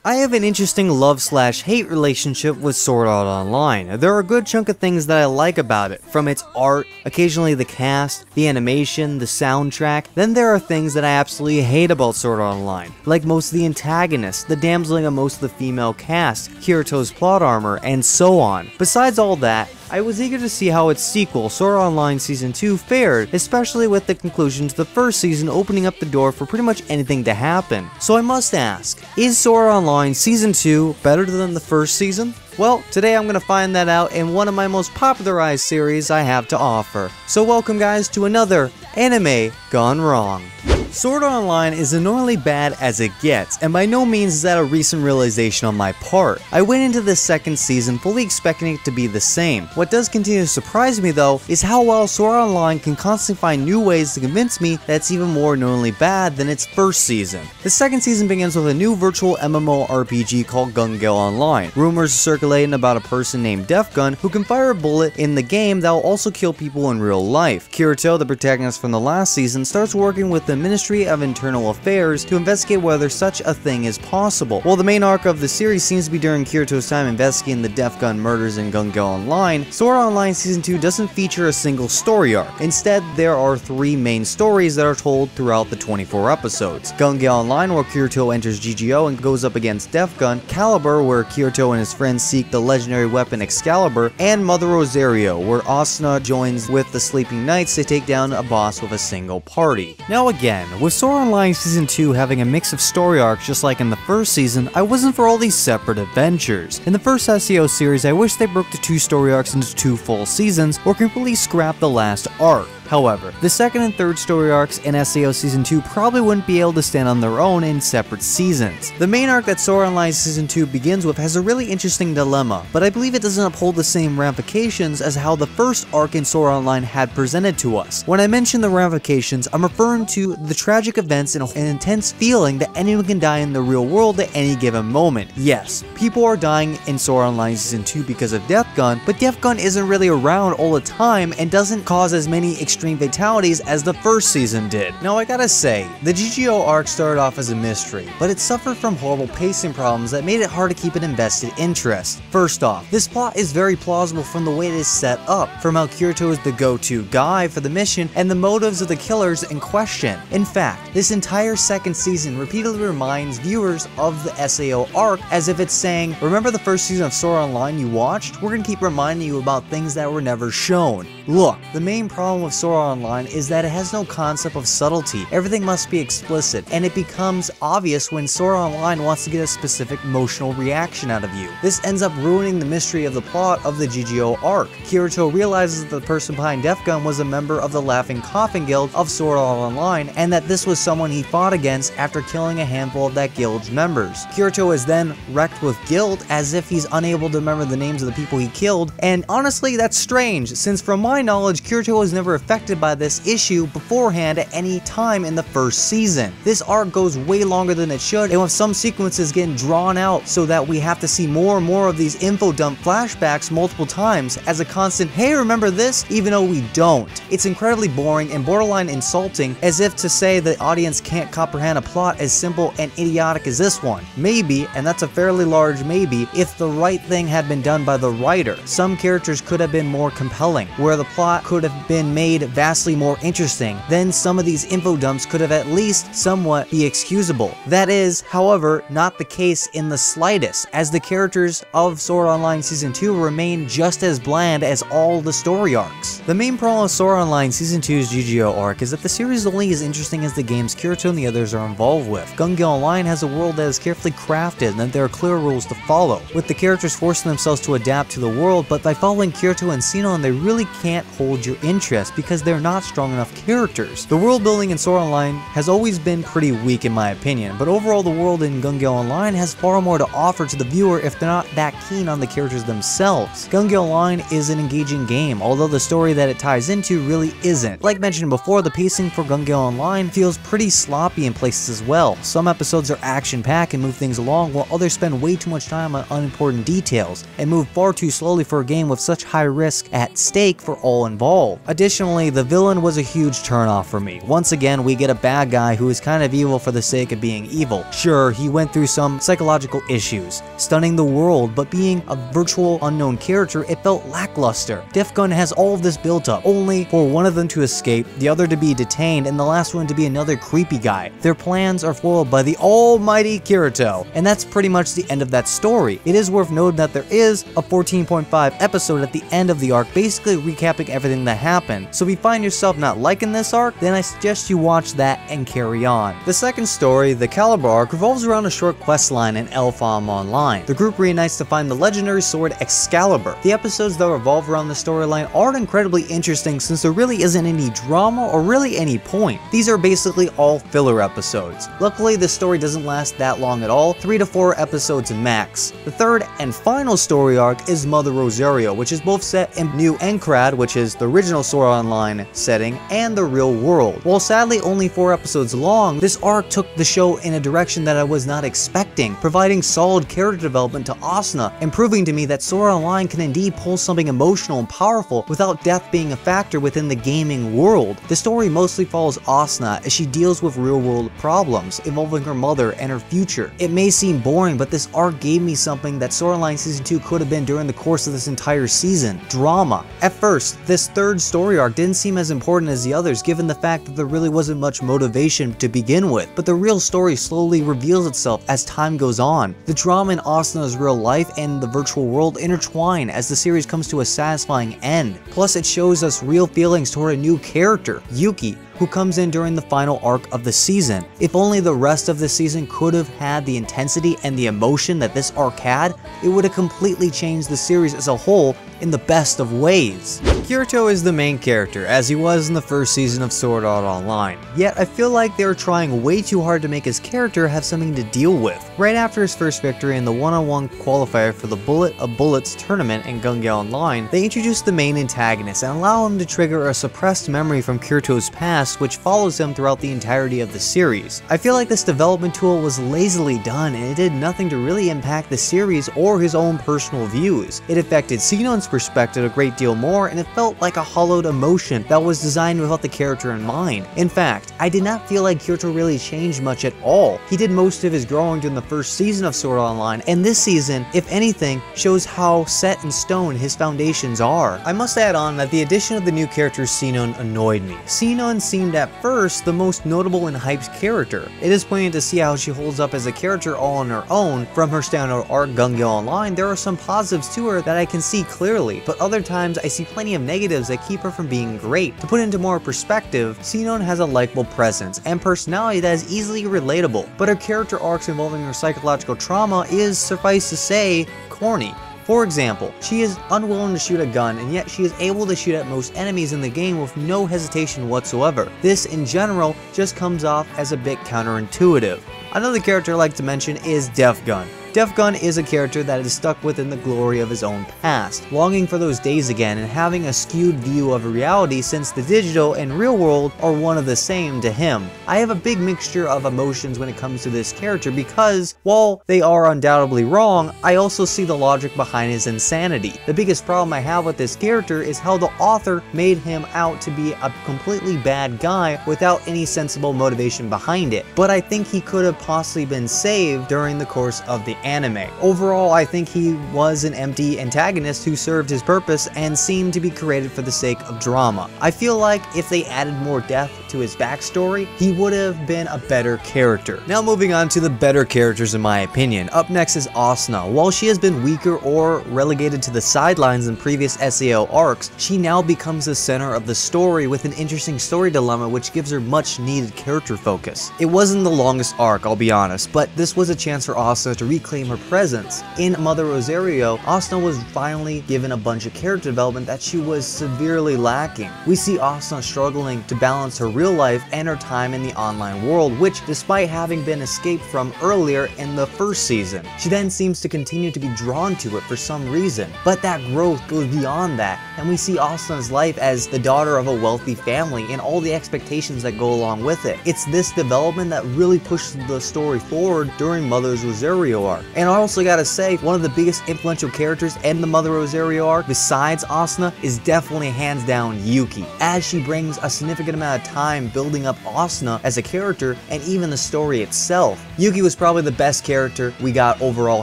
I have an interesting love/hate relationship with Sword Art Online. There are a good chunk of things that I like about it, from its art, occasionally the cast, the animation, the soundtrack. Then there are things that I absolutely hate about Sword Art Online, like most of the antagonists, the damseling of most of the female cast, Kirito's plot armor, and so on. Besides all that, I was eager to see how its sequel, Sword Art Online Season 2, fared, especially with the conclusion to the first season opening up the door for pretty much anything to happen. So I must ask, is Sword Art Online Season 2 better than the first season? Well, today I'm going to find that out in one of my most popularized series I have to offer. So welcome guys to another Anime Gone Wrong. Sword Art Online is annoyingly bad as it gets, and by no means is that a recent realization on my part. I went into this second season fully expecting it to be the same. What does continue to surprise me though, is how well Sword Art Online can constantly find new ways to convince me that it's even more annoyingly bad than its first season. The second season begins with a new virtual MMORPG called Gun Gale Online. Rumors are circulating about a person named Gun who can fire a bullet in the game that will also kill people in real life. Kirito, the protagonist from the last season, starts working with the Ministry of Internal Affairs to investigate whether such a thing is possible. While the main arc of the series seems to be during Kirito's time investigating the Gun murders in Gun Gale Online, Sword Art Online Season 2 doesn't feature a single story arc. Instead, there are 3 main stories that are told throughout the 24 episodes. Gun Gale Online, where Kirito enters GGO and goes up against Gun, Caliber, where Kirito and his friends seek the legendary weapon Excalibur, and Mother Rosario, where Asuna joins with the Sleeping Knights to take down a boss with a single party. Now again, with Sword Art Online Season 2 having a mix of story arcs just like in the first season, I wasn't for all these separate adventures. In the first SAO series, I wish they broke the 2 story arcs into 2 full seasons, or completely scrapped the last arc. However, the second and third story arcs in SAO Season 2 probably wouldn't be able to stand on their own in separate seasons. The main arc that Sword Art Online Season 2 begins with has a really interesting dilemma, but I believe it doesn't uphold the same ramifications as how the first arc in Sword Art Online had presented to us. When I mention the ramifications, I'm referring to the tragic events and an intense feeling that anyone can die in the real world at any given moment. Yes, people are dying in Sword Art Online Season 2 because of Gun, but Gun isn't really around all the time and doesn't cause as many extreme fatalities as the first season did. Now I gotta say, the GGO arc started off as a mystery, but it suffered from horrible pacing problems that made it hard to keep an invested interest. First off, this plot is very plausible from the way it is set up, from how Kirito is the go-to guy for the mission and the motives of the killers in question. In fact, this entire second season repeatedly reminds viewers of the SAO arc as if it's saying, remember the first season of Sword Art Online you watched? We're gonna keep reminding you about things that were never shown. Look, the main problem with Sword Art Online is that it has no concept of subtlety. Everything must be explicit, and it becomes obvious when Sword Art Online wants to get a specific emotional reaction out of you. This ends up ruining the mystery of the plot of the GGO arc. Kirito realizes that the person behind Gun was a member of the Laughing Coffin Guild of Sword Art Online, and that this was someone he fought against after killing a handful of that guild's members. Kirito is then wrecked with guilt as if he's unable to remember the names of the people he killed, and honestly that's strange, since from my knowledge Kirito was never affected by this issue beforehand at any time in the first season. This arc goes way longer than it should, and with some sequences getting drawn out so that we have to see more and more of these info dump flashbacks multiple times as a constant, hey remember this, even though we don't. It's incredibly boring and borderline insulting, as if to say the audience can't comprehend a plot as simple and idiotic as this one. Maybe, and that's a fairly large maybe, if the right thing had been done by the writer. Some characters could have been more compelling, where the plot could have been made vastly more interesting, then some of these info dumps could have at least somewhat be excusable. That is, however, not the case in the slightest, as the characters of Sword Art Online Season 2 remain just as bland as all the story arcs. The main problem with Sword Art Online Season 2's GGO arc is that the series is only as interesting as the games Kirito and the others are involved with. Gun Gale Online has a world that is carefully crafted and that there are clear rules to follow, with the characters forcing themselves to adapt to the world, but by following Kirito and Sinon they really can't hold your interest because because they're not strong enough characters. The world building in Sword Art Online has always been pretty weak in my opinion, but overall the world in Gun Gale Online has far more to offer to the viewer if they're not that keen on the characters themselves. Gun Gale Online is an engaging game, although the story that it ties into really isn't. Like mentioned before, the pacing for Gun Gale Online feels pretty sloppy in places as well. Some episodes are action-packed and move things along, while others spend way too much time on unimportant details and move far too slowly for a game with such high risk at stake for all involved. Additionally, the villain was a huge turnoff for me. Once again, we get a bad guy who is kind of evil for the sake of being evil. Sure, he went through some psychological issues, stunning the world, but being a virtual unknown character, it felt lackluster. Def Gun has all of this built up, only for one of them to escape, the other to be detained, and the last one to be another creepy guy. Their plans are foiled by the almighty Kirito, and that's pretty much the end of that story. It is worth noting that there is a 14.5 episode at the end of the arc, basically recapping everything that happened. So if you find yourself not liking this arc, then I suggest you watch that and carry on. The second story, the Caliber arc, revolves around a short quest line in Elfam Online. The group reunites to find the legendary sword Excalibur. The episodes that revolve around the storyline aren't incredibly interesting since there really isn't any drama or really any point. These are basically all filler episodes. Luckily, the story doesn't last that long at all, 3 to 4 episodes max. The third and final story arc is Mother Rosario, which is both set in New Enkrad, which is the original Sword Art Online setting, and the real world. While sadly only 4 episodes long, this arc took the show in a direction that I was not expecting, providing solid character development to Asuna and proving to me that Sword Art Online can indeed pull something emotional and powerful without death being a factor within the gaming world. The story mostly follows Asuna as she deals with real-world problems involving her mother and her future. It may seem boring, but this arc gave me something that Sword Art Online Season 2 could have been during the course of this entire season: drama. At first, this third story arc didn't seem as important as the others given the fact that there really wasn't much motivation to begin with, but the real story slowly reveals itself as time goes on. The drama in Asuna's real life and the virtual world intertwine as the series comes to a satisfying end. Plus, it shows us real feelings toward a new character, Yuki, who comes in during the final arc of the season. If only the rest of the season could have had the intensity and the emotion that this arc had, it would have completely changed the series as a whole in the best of ways. Kirito is the main character, as he was in the first season of Sword Art Online, yet I feel like they are trying way too hard to make his character have something to deal with. Right after his first victory in the one-on-one qualifier for the Bullet of Bullets tournament in Gun Gale Online, they introduce the main antagonist and allow him to trigger a suppressed memory from Kirito's past, which follows him throughout the entirety of the series. I feel like this development tool was lazily done and it did nothing to really impact the series or his own personal views. It affected Sinon's perspective a great deal more, and it felt like a hollowed emotion that was designed without the character in mind. In fact, I did not feel like Kirito really changed much at all. He did most of his growing during the first season of Sword Art Online, and this season, if anything, shows how set in stone his foundations are. I must add on that the addition of the new character Sinon annoyed me. Sinon seemed at first the most notable and hyped character. It is poignant to see how she holds up as a character all on her own. From her standout arc Gun Gale Online, there are some positives to her that I can see clearly, but other times I see plenty of negatives that keep her from being great. To put into more perspective, Sinon has a likable presence and personality that is easily relatable, but her character arcs involving her psychological trauma is, suffice to say, corny. For example, she is unwilling to shoot a gun, and yet she is able to shoot at most enemies in the game with no hesitation whatsoever. This, in general, just comes off as a bit counterintuitive. Another character I'd like to mention is Def Gun. Def Gun is a character that is stuck within the glory of his own past, longing for those days again and having a skewed view of reality since the digital and real world are one of the same to him. I have a big mixture of emotions when it comes to this character because, while they are undoubtedly wrong, I also see the logic behind his insanity. The biggest problem I have with this character is how the author made him out to be a completely bad guy without any sensible motivation behind it, but I think he could have possibly been saved during the course of the anime. Overall, I think he was an empty antagonist who served his purpose and seemed to be created for the sake of drama. I feel like if they added more depth to his backstory, he would have been a better character. Now moving on to the better characters in my opinion. Up next is Asuna. While she has been weaker or relegated to the sidelines in previous SAO arcs, she now becomes the center of the story with an interesting story dilemma which gives her much needed character focus. It wasn't the longest arc, I'll be honest, but this was a chance for Asuna to reclaim reclaim her presence. In Mother Rosario, Asuna was finally given a bunch of character development that she was severely lacking. We see Asuna struggling to balance her real life and her time in the online world, which, despite having been escaped from earlier in the first season, she then seems to continue to be drawn to it for some reason. But that growth goes beyond that, and we see Asuna's life as the daughter of a wealthy family and all the expectations that go along with it. It's this development that really pushes the story forward during Mother's Rosario arc. And I also gotta say, one of the biggest influential characters in the Mother Rosario arc, besides Asuna, is definitely hands down Yuki, as she brings a significant amount of time building up Asuna as a character and even the story itself. Yuki was probably the best character we got overall,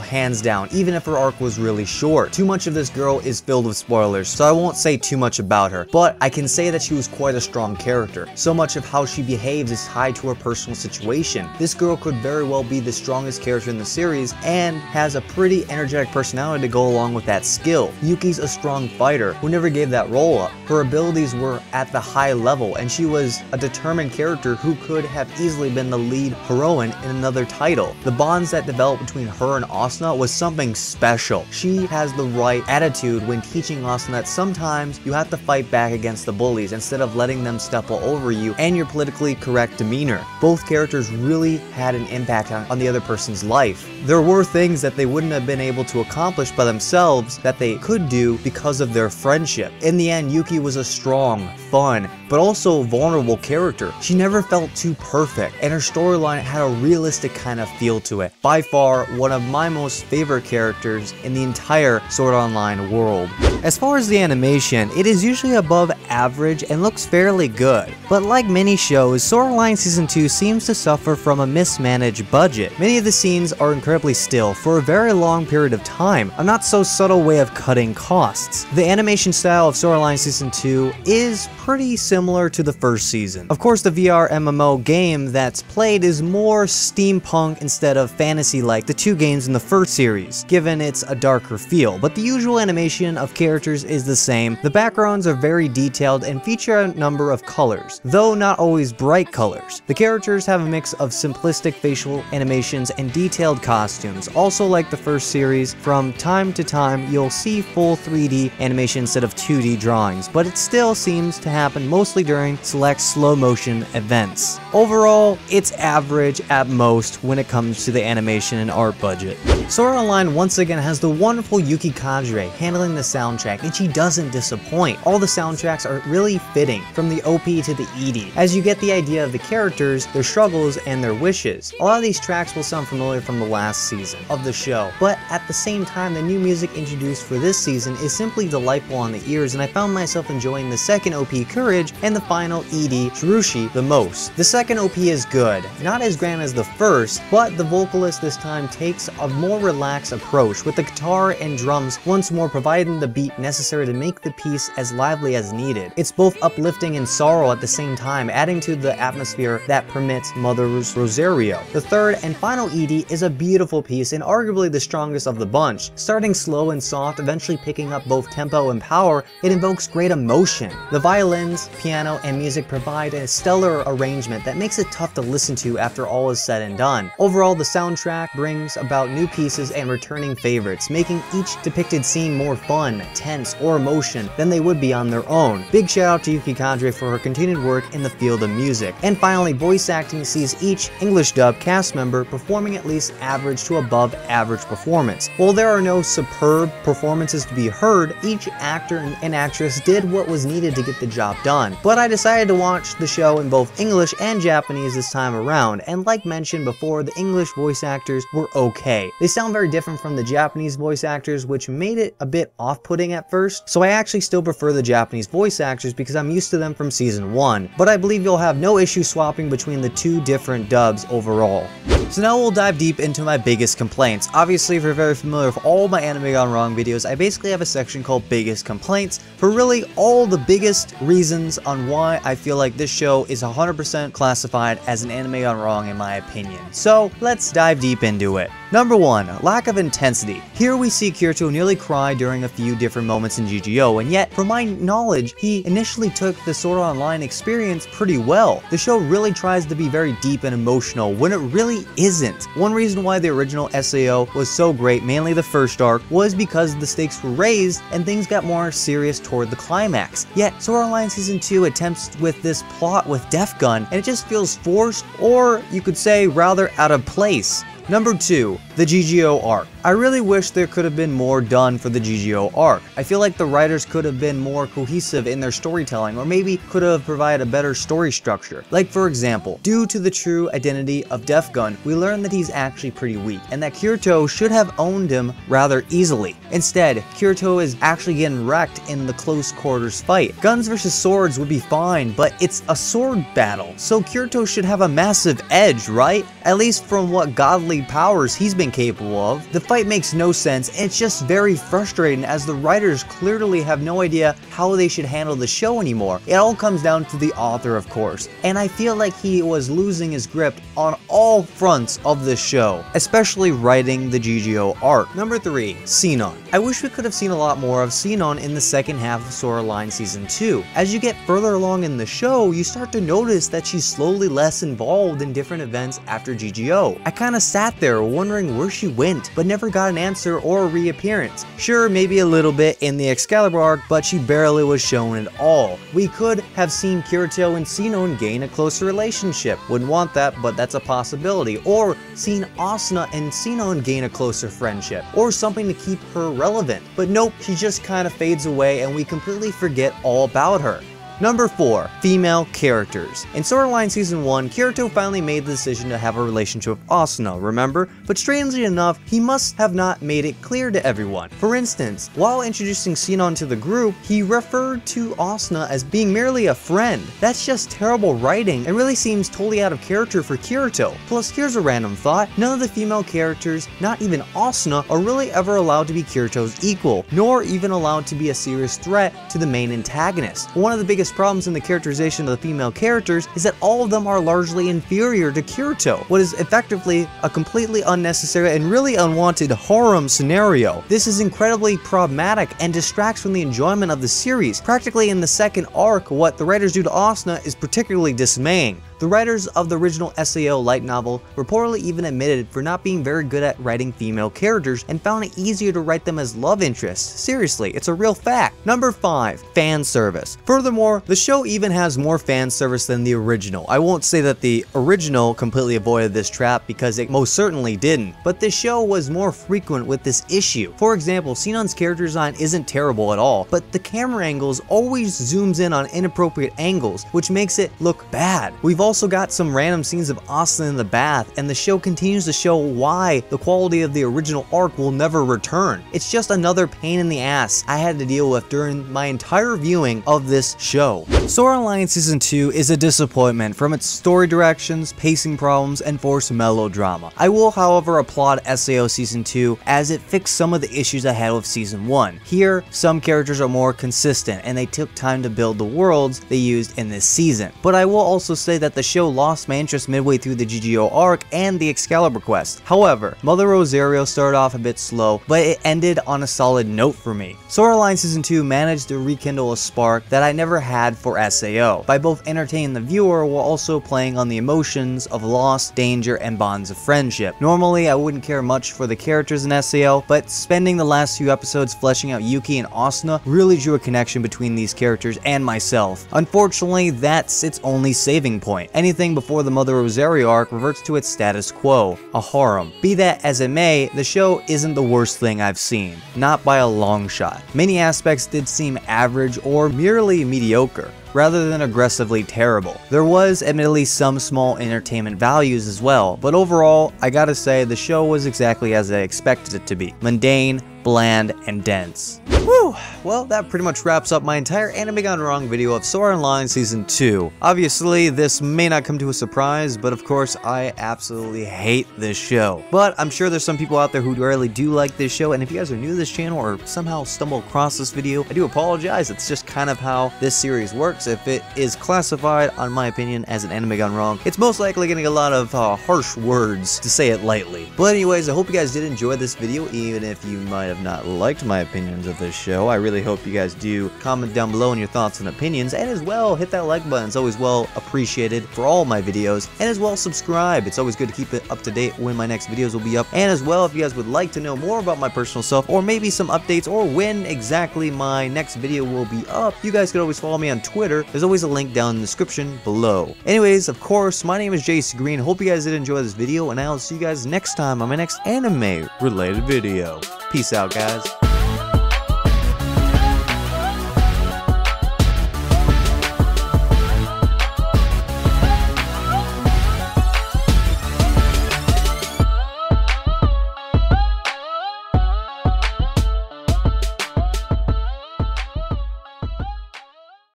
hands down, even if her arc was really short. Too much of this girl is filled with spoilers, so I won't say too much about her, but I can say that she was quite a strong character. So much of how she behaves is tied to her personal situation. This girl could very well be the strongest character in the series and has a pretty energetic personality to go along with that skill. Yuki's a strong fighter who never gave that role up. Her abilities were at the high level, and she was a determined character who could have easily been the lead heroine in another title. The bonds that developed between her and Asuna was something special. She has the right attitude when teaching Asuna that sometimes you have to fight back against the bullies instead of letting them step all over you, and your politically correct demeanor. Both characters really had an impact on the other person's life. There were things that they wouldn't have been able to accomplish by themselves that they could do because of their friendship. In the end, Yuki was a strong, fun, but also vulnerable character. She never felt too perfect, and her storyline had a realistic kind of feel to it. By far, one of my most favorite characters in the entire Sword Art Online world. As far as the animation, it is usually above average and looks fairly good, but like many shows, Sword Art Online Season 2 seems to suffer from a mismanaged budget. Many of the scenes are incredibly still for a very long period of time, a not so subtle way of cutting costs. The animation style of Sword Art Online Season 2 is pretty similar to the first season. Of course, the VR MMO game that's played is more steampunk instead of fantasy like the two games in the first series, given it's a darker feel, but the usual animation of characters is the same. The backgrounds are very detailed and feature a number of colors, though not always bright colors. The characters have a mix of simplistic facial animations and detailed costumes. Also, like the first series, from time to time you'll see full 3D animation instead of 2D drawings, but it still seems to happen mostly during select slow motion events. Overall, it's average at most when it comes to the animation and art budget. Sword Art Online once again has the wonderful Yuki Kadre handling the soundtrack, and she doesn't disappoint. All the soundtracks are really fitting, from the OP to the ED, as you get the idea of the characters, their struggles, and their wishes. A lot of these tracks will sound familiar from the last season of the show, but at the same time, the new music introduced for this season is simply delightful on the ears, and I found myself enjoying the second OP, Courage, and the final ED, Shirushi, the most. The second OP is good, not as grand as the first, but the vocalist this time takes a more relaxed approach, with the guitar and drums once more providing the beat necessary to make the piece as lively as needed. It's both uplifting and sorrow at the same time, adding to the atmosphere that permits Mother's Rosario. The third and final ED is a beautiful piece and arguably the strongest of the bunch. Starting slow and soft, eventually picking up both tempo and power, it invokes great emotion. The violins, piano, and music provide a stellar arrangement that makes it tough to listen to after all is said and done. Overall, the soundtrack brings about new pieces and returning favorites, making each depicted scene more fun, tense, or emotion than they would be on their own. Big shout out to Yuki Kadre for her continued work in the field of music. And finally, voice acting sees each English dub cast member performing at least average to above average performance. While there are no superb performances to be heard, each actor and actress did what was needed to get the job done. But I decided to watch the show in both English and Japanese this time around, and like mentioned before, the English voice actors were okay. They sound very different from the Japanese voice actors, which made it a bit off-putting at first, so I actually still prefer the Japanese voice actors because I'm used to them from season 1, but I believe you'll have no issue swapping between the two different dubs overall. So now we'll dive deep into my biggest complaints. Obviously, if you're very familiar with all my Anime Gone Wrong videos, I basically have a section called Biggest Complaints for really all the biggest reasons on why I feel like this show is 100% classified as an Anime Gone Wrong in my opinion. So let's dive deep into it. Number 1, lack of intensity. Here we see Kirito nearly cry during a few different moments in GGO, and yet, from my knowledge, he initially took the Sword Art Online experience pretty well. The show really tries to be very deep and emotional when it really isn't. One reason why the original original SAO was so great, mainly the first arc, was because the stakes were raised and things got more serious toward the climax. Yet, Sword Art Online Season 2 attempts with this plot with Def Gun, and it just feels forced, or you could say rather out of place. Number 2, the GGO arc. I really wish there could have been more done for the GGO arc. I feel like the writers could have been more cohesive in their storytelling, or maybe could have provided a better story structure. Like for example, due to the true identity of Def Gun, we learn that he's actually pretty weak, and that Kirito should have owned him rather easily. Instead, Kirito is actually getting wrecked in the close quarters fight. Guns versus swords would be fine, but it's a sword battle, so Kirito should have a massive edge, right? At least from what godly powers he's been capable of. The fight makes no sense, and it's just very frustrating as the writers clearly have no idea how they should handle the show anymore. It all comes down to the author, of course, and I feel like he was losing his grip on all fronts of the show, especially writing the GGO arc. Number 3, Sinon. I wish we could have seen a lot more of Sinon in the second half of Sword Art Online Season 2. As you get further along in the show, you start to notice that she's slowly less involved in different events after GGO. I kinda sat there wondering where she went, but never got an answer or a reappearance. Sure, maybe a little bit in the Excalibur arc, but she barely was shown at all. We could have seen Kirito and Sinon gain a closer relationship. Wouldn't want that, but that's a possibility. Or seen Asuna and Sinon gain a closer friendship, or something to keep her relevant. But nope, she just kind of fades away and we completely forget all about her. Number 4, female characters. In Sword Art Online Season 1, Kirito finally made the decision to have a relationship with Asuna, remember? But strangely enough, he must have not made it clear to everyone. For instance, while introducing Sinon to the group, he referred to Asuna as being merely a friend. That's just terrible writing and really seems totally out of character for Kirito. Plus, here's a random thought, none of the female characters, not even Asuna, are really ever allowed to be Kirito's equal, nor even allowed to be a serious threat to the main antagonist. One of the biggest problems in the characterization of the female characters is that all of them are largely inferior to Kirito, what is effectively a completely unnecessary and really unwanted harem scenario. This is incredibly problematic and distracts from the enjoyment of the series. Practically in the second arc, what the writers do to Asuna is particularly dismaying. The writers of the original SAO light novel reportedly even admitted for not being very good at writing female characters and found it easier to write them as love interests. Seriously, it's a real fact. Number 5, fan service. Furthermore, the show even has more fan service than the original. I won't say that the original completely avoided this trap because it most certainly didn't, but the show was more frequent with this issue. For example, Sinon's character design isn't terrible at all, but the camera angles always zooms in on inappropriate angles, which makes it look bad. We've also got some random scenes of Asuna in the bath, and the show continues to show why the quality of the original arc will never return. It's just another pain in the ass I had to deal with during my entire viewing of this show. Sword Art Online Season 2 is a disappointment from its story directions, pacing problems, and forced melodrama. I will, however, applaud SAO Season 2 as it fixed some of the issues I had with Season 1. Here, some characters are more consistent, and they took time to build the worlds they used in this season. But I will also say that the show lost my interest midway through the GGO arc and the Excalibur quest. However, Mother Rosario started off a bit slow, but it ended on a solid note for me. Sword Art Online Season 2 managed to rekindle a spark that I never had for SAO, by both entertaining the viewer while also playing on the emotions of loss, danger, and bonds of friendship. Normally, I wouldn't care much for the characters in SAO, but spending the last few episodes fleshing out Yuki and Asuna really drew a connection between these characters and myself. Unfortunately, that's its only saving point. Anything before the Mother Rosario arc reverts to its status quo, a harem. Be that as it may, the show isn't the worst thing I've seen, not by a long shot. Many aspects did seem average or merely mediocre, rather than aggressively terrible. There was admittedly some small entertainment values as well, but overall, I gotta say the show was exactly as I expected it to be. Mundane, bland, and dense. Whew, well that pretty much wraps up my entire Anime Gone Wrong video of Sword Art Online Season 2. Obviously, this may not come to a surprise, but of course I absolutely hate this show. But I'm sure there's some people out there who really do like this show, and if you guys are new to this channel or somehow stumble across this video, I do apologize. It's just kind of how this series works. If it is classified, on my opinion, as an Anime Gone Wrong, it's most likely getting a lot of harsh words, to say it lightly. But anyways, I hope you guys did enjoy this video, even if you might have have not liked my opinions of this show. I really hope you guys do comment down below on your thoughts and opinions, and as well, hit that like button. It's always well appreciated for all my videos, and as well, subscribe. It's always good to keep it up to date when my next videos will be up, and as well, if you guys would like to know more about my personal self, or maybe some updates, or when exactly my next video will be up, you guys could always follow me on Twitter. There's always a link down in the description below. Anyways, of course, my name is JcGreen. Hope you guys did enjoy this video, and I'll see you guys next time on my next anime related video. Peace out, guys.